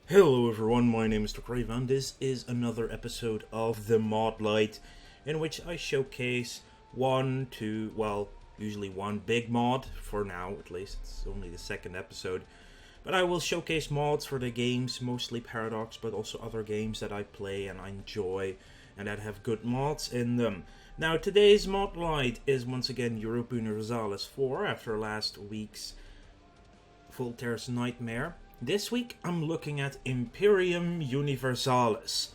Hello everyone, my name is Crave and this is another episode of the Modlight, in which I showcase usually one big mod, for now at least, it's only the second episode, but I will showcase mods for the games, mostly Paradox, but also other games that I play and I enjoy, and that have good mods in them. Now today's Modlight is once again Europa Universalis 4, after last week's Voltaire's Nightmare. This week I'm looking at Imperium Universalis,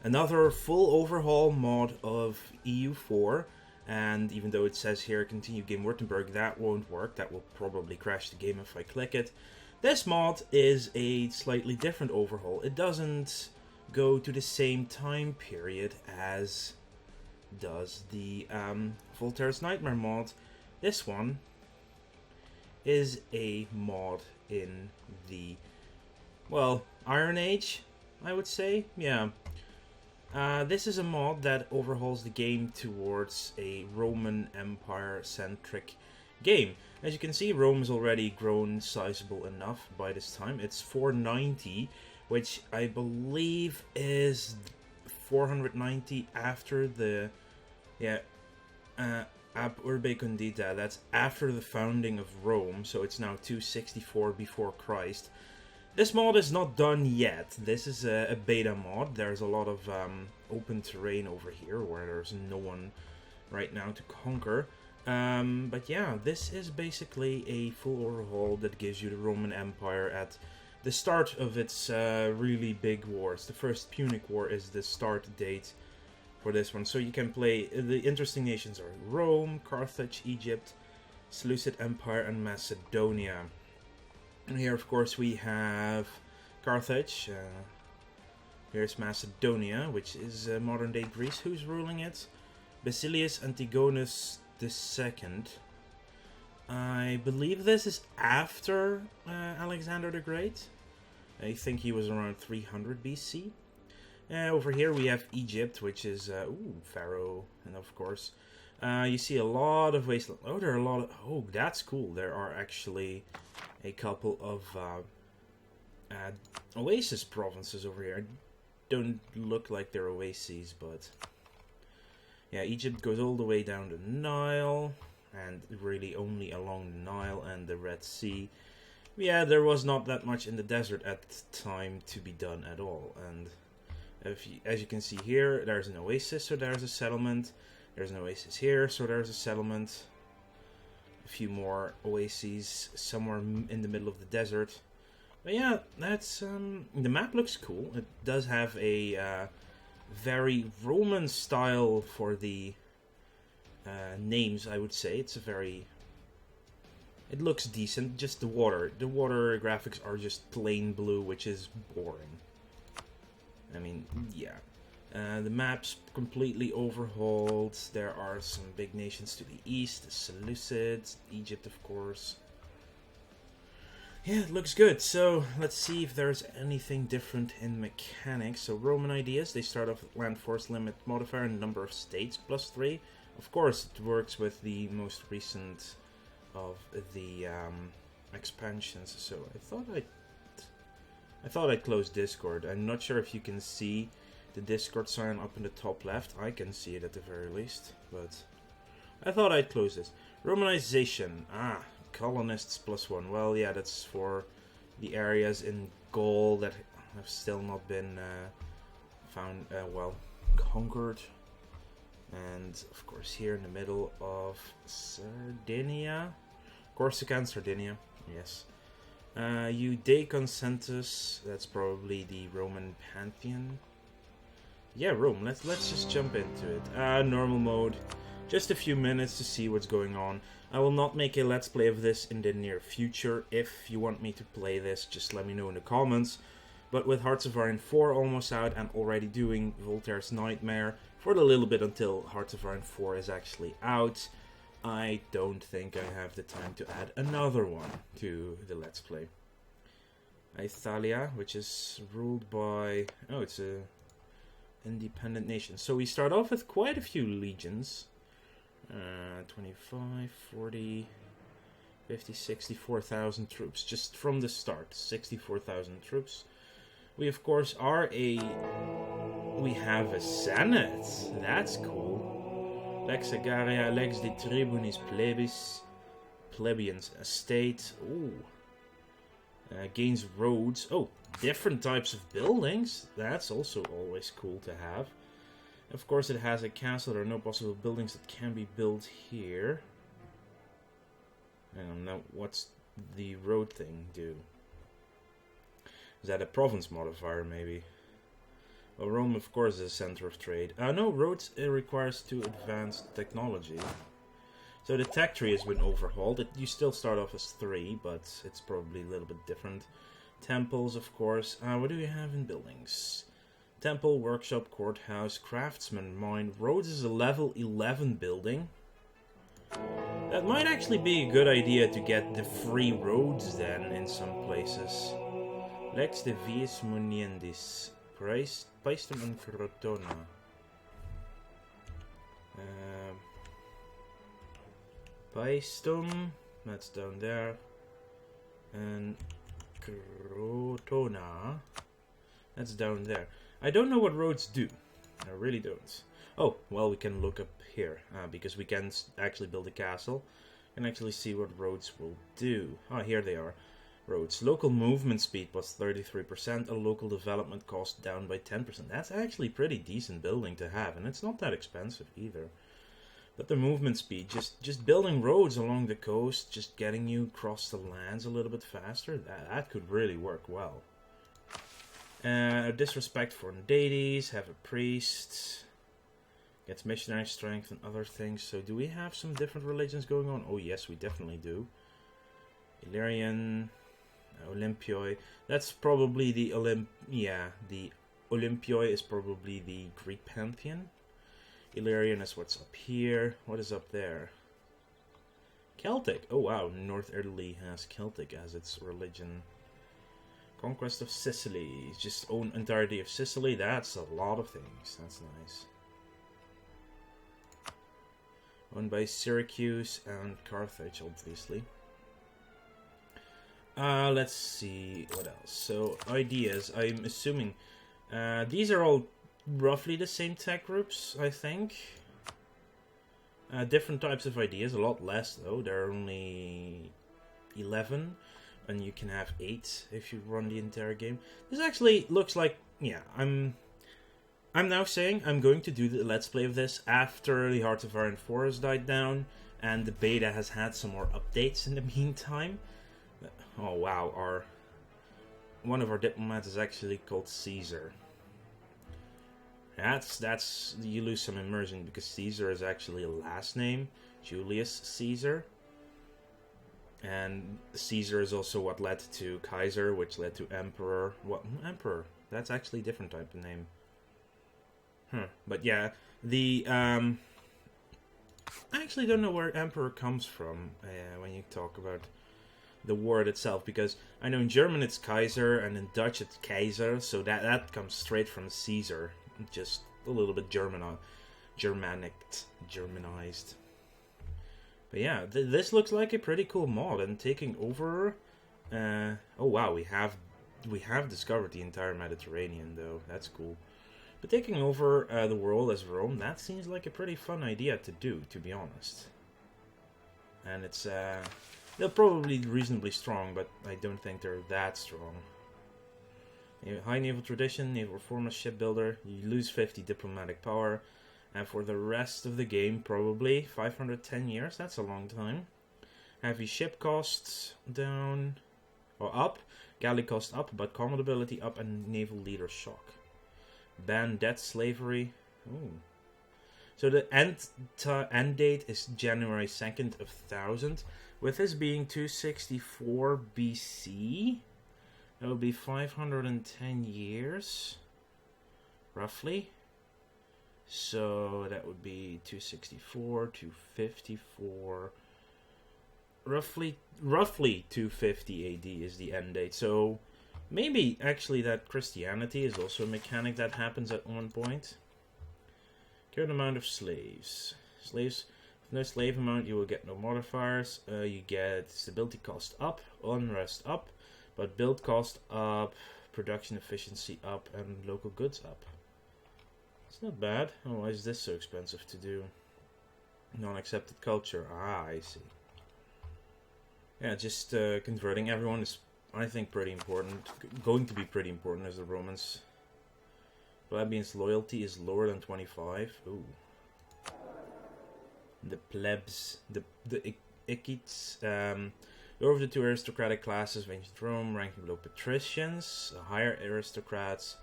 another full overhaul mod of EU4, and even though it says here continue game Württemberg, that won't work, that will probably crash the game if I click it. This mod is a slightly different overhaul. It doesn't go to the same time period as does the Voltaire's Nightmare mod. This one is a mod in the, Iron Age, I would say. Yeah. This is a mod that overhauls the game towards a Roman Empire-centric game. As you can see, Rome has already grown sizable enough by this time. It's 490, which I believe is 490 after the... Ab Urbe Condita, that's after the founding of Rome, so it's now 264 before Christ. This mod is not done yet. This is a beta mod. There's a lot of open terrain over here where there's no one right now to conquer. But yeah, this is basically a full overhaul that gives you the Roman Empire at the start of its really big wars. The First Punic War is the start date for this one. So you can play, the interesting nations are Rome, Carthage, Egypt, Seleucid Empire, and Macedonia. And here, of course, we have Carthage. Here's Macedonia, which is modern-day Greece. Who's ruling it? Basilius Antigonus II. I believe this is after Alexander the Great. I think he was around 300 BC. Over here we have Egypt, which is, Pharaoh, and of course, you see a lot of wasteland. Oh, there are a lot of, oh, that's cool. There are actually a couple of oasis provinces over here. Don't look like they're oases, but yeah, Egypt goes all the way down the Nile, and really only along the Nile and the Red Sea. Yeah, there was not that much in the desert at the time to be done at all, and as you can see here, there's an oasis, so there's a settlement. There's an oasis here, so there's a settlement. A few more oases somewhere in the middle of the desert. But yeah, that's the map looks cool. It does have a very Roman style for the names, I would say. It's a very... It looks decent. Just the water. The water graphics are just plain blue, which is boring. I mean, yeah. The map's completely overhauled. There are some big nations to the east. The Seleucids, Egypt, of course. Yeah, it looks good. So, let's see if there's anything different in mechanics. So, Roman ideas. They start off with land force limit modifier and number of states +3. Of course, it works with the most recent of the expansions. So, I thought I'd close Discord. I'm not sure if you can see the Discord sign up in the top left. I can see it at the very least, but I thought I'd close this. Romanization. Colonists +1. Well, yeah, that's for the areas in Gaul that have still not been conquered. And, of course, here in the middle of Sardinia. Corsica and Sardinia, yes. Eudeconcentus, that's probably the Roman pantheon. Yeah, Rome, let's just jump into it. Normal mode, just a few minutes to see what's going on. I will not make a let's play of this in the near future. If you want me to play this, just let me know in the comments. But with Hearts of Iron 4 almost out and already doing Voltaire's Nightmare for a little bit until Hearts of Iron 4 is actually out, I don't think I have the time to add another one to the Let's Play. Italia, which is ruled by... Oh, it's a independent nation. So we start off with quite a few legions. 25, 40, 50, 64,000 troops. Just from the start, 64,000 troops. We of course are a... We have a senate. That's cool. Lex Agaria, Lex de Tribunis Plebis. Plebeians estate. Ooh. Gains roads. Oh, different types of buildings. That's also always cool to have. Of course it has a castle. There are no possible buildings that can be built here. Now what's the road thing do? Is that a province modifier maybe? Well, Rome of course is a center of trade. No, roads requires 2 advanced technology. So the tech tree has been overhauled. You still start off as 3, but it's probably a little bit different. Temples of course. What do we have in buildings? Temple, workshop, courthouse, craftsman, mine. Roads is a level 11 building. That might actually be a good idea to get the free roads then in some places. Lex de vies muniendis. Paestum and Crotona. Paestum, that's down there. And Crotona, that's down there. I don't know what roads do. I really don't. Oh, well, we can look up here, because we can actually build a castle and actually see what roads will do. Ah, here they are. Roads. Local movement speed was 33%, a local development cost down by 10%. That's actually pretty decent building to have, and it's not that expensive either. But the movement speed, just building roads along the coast, just getting you across the lands a little bit faster, that could really work well. Disrespect for deities, have a priest, gets missionary strength and other things. So do we have some different religions going on? Oh yes, we definitely do. Illyrian, Olympioi, that's probably the the Olympioi is probably the Greek pantheon. Illyrian is what's up here. What is up there? Celtic. Oh wow, North Italy has Celtic as its religion. Conquest of Sicily. Just own entirety of Sicily. That's a lot of things. That's nice. Owned by Syracuse and Carthage, obviously. Let's see what else. So, ideas. I'm assuming these are all roughly the same tech groups, I think. Different types of ideas. A lot less, though. There are only 11. And you can have 8 if you run the entire game. This actually looks like... Yeah, I'm now saying I'm going to do the Let's Play of this after the Heart of Iron 4's died down. And the beta has had some more updates in the meantime. Oh wow, one of our diplomats is actually called Caesar. That's you lose some immersion because Caesar is actually a last name, Julius Caesar. And Caesar is also what led to Kaiser, which led to Emperor. What Emperor? That's actually a different type of name. But yeah, I actually don't know where Emperor comes from when you talk about the word itself, because I know in German it's Kaiser and in Dutch it's Kaiser, so that comes straight from Caesar, just a little bit Germanized. But yeah, this looks like a pretty cool mod, and taking over. Oh wow, we have discovered the entire Mediterranean though. That's cool. But taking over the world as Rome, that seems like a pretty fun idea to do, to be honest. And it's they're probably reasonably strong, but I don't think they're that strong. High naval tradition, naval reformist, shipbuilder. You lose 50 diplomatic power. And for the rest of the game, probably 510 years. That's a long time. Heavy ship costs down, or up. Galley cost up, but commodability up, and naval leader shock. Ban debt slavery. Ooh. So the end date is January 2nd of 1000. With this being 264 BC, that would be 510 years, roughly. So that would be 264, 254, roughly 250 AD is the end date. So maybe actually that Christianity is also a mechanic that happens at one point. Current amount of slaves. Slaves, with no slave amount, you will get no modifiers. You get stability cost up, unrest up, but build cost up, production efficiency up, and local goods up. It's not bad. Oh, why is this so expensive to do? Non-accepted culture. Ah, I see. Yeah, just converting everyone is, I think, pretty important. Going to be pretty important as the Romans. Plebeians' loyalty is lower than 25. Ooh. The plebs, the Ikites, lower of the two aristocratic classes of ancient Rome, ranking below patricians, higher aristocrats,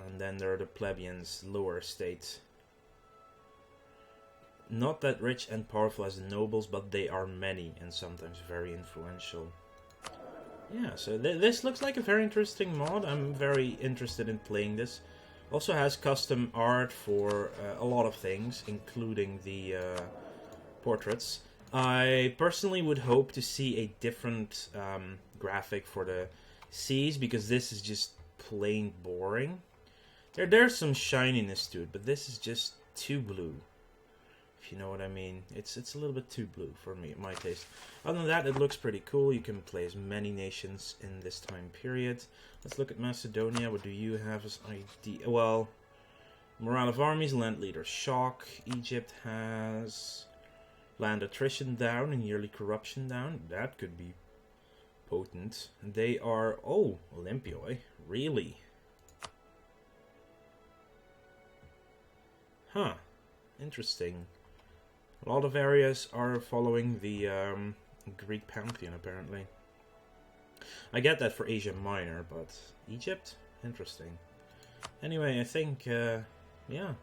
and then there are the plebeians, lower estate. Not that rich and powerful as the nobles, but they are many and sometimes very influential. Yeah, so this looks like a very interesting mod. I'm very interested in playing this. Also has custom art for a lot of things, including the portraits. I personally would hope to see a different graphic for the seas, because this is just plain boring. There's some shininess to it, but this is just too blue. If you know what I mean. It's a little bit too blue for me, my taste. Other than that, it looks pretty cool. You can play as many nations in this time period. Let's look at Macedonia. What do you have as idea? Well, morale of armies, land leader shock. Egypt has land attrition down and yearly corruption down. That could be potent. They are, oh, Olympioi. Really? Huh. Interesting. A lot of areas are following the Greek pantheon, apparently. I get that for Asia Minor, but Egypt? Interesting. Anyway, I think, yeah.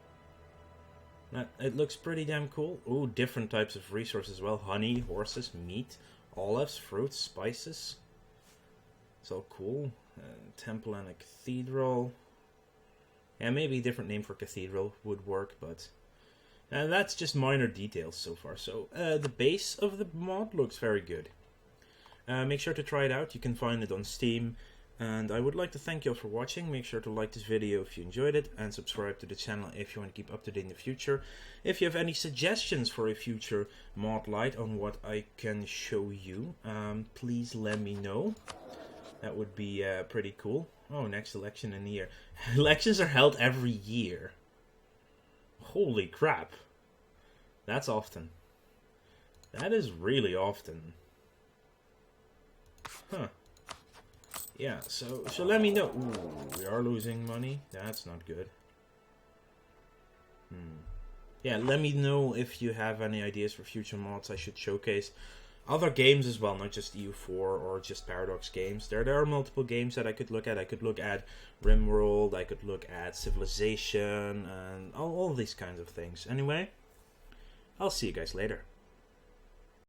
It looks pretty damn cool. Ooh, different types of resources as well. Honey, horses, meat, olives, fruits, spices. It's all cool. Temple and a cathedral. Yeah, maybe a different name for cathedral would work, but... that's just minor details so far. So, the base of the mod looks very good. Make sure to try it out. You can find it on Steam. And I would like to thank you all for watching. Make sure to like this video if you enjoyed it. And subscribe to the channel if you want to keep up to date in the future. If you have any suggestions for a future Modlight on what I can show you, please let me know. That would be pretty cool. Oh, next election in a year. Elections are held every year. Holy crap. That's often. That is really often. Huh. Yeah, so let me know. Ooh, we are losing money. That's not good. Yeah, let me know if you have any ideas for future mods I should showcase. Other games as well, not just EU4 or just Paradox games. There are multiple games that I could look at. I could look at RimWorld, I could look at Civilization, and all these kinds of things. Anyway, I'll see you guys later.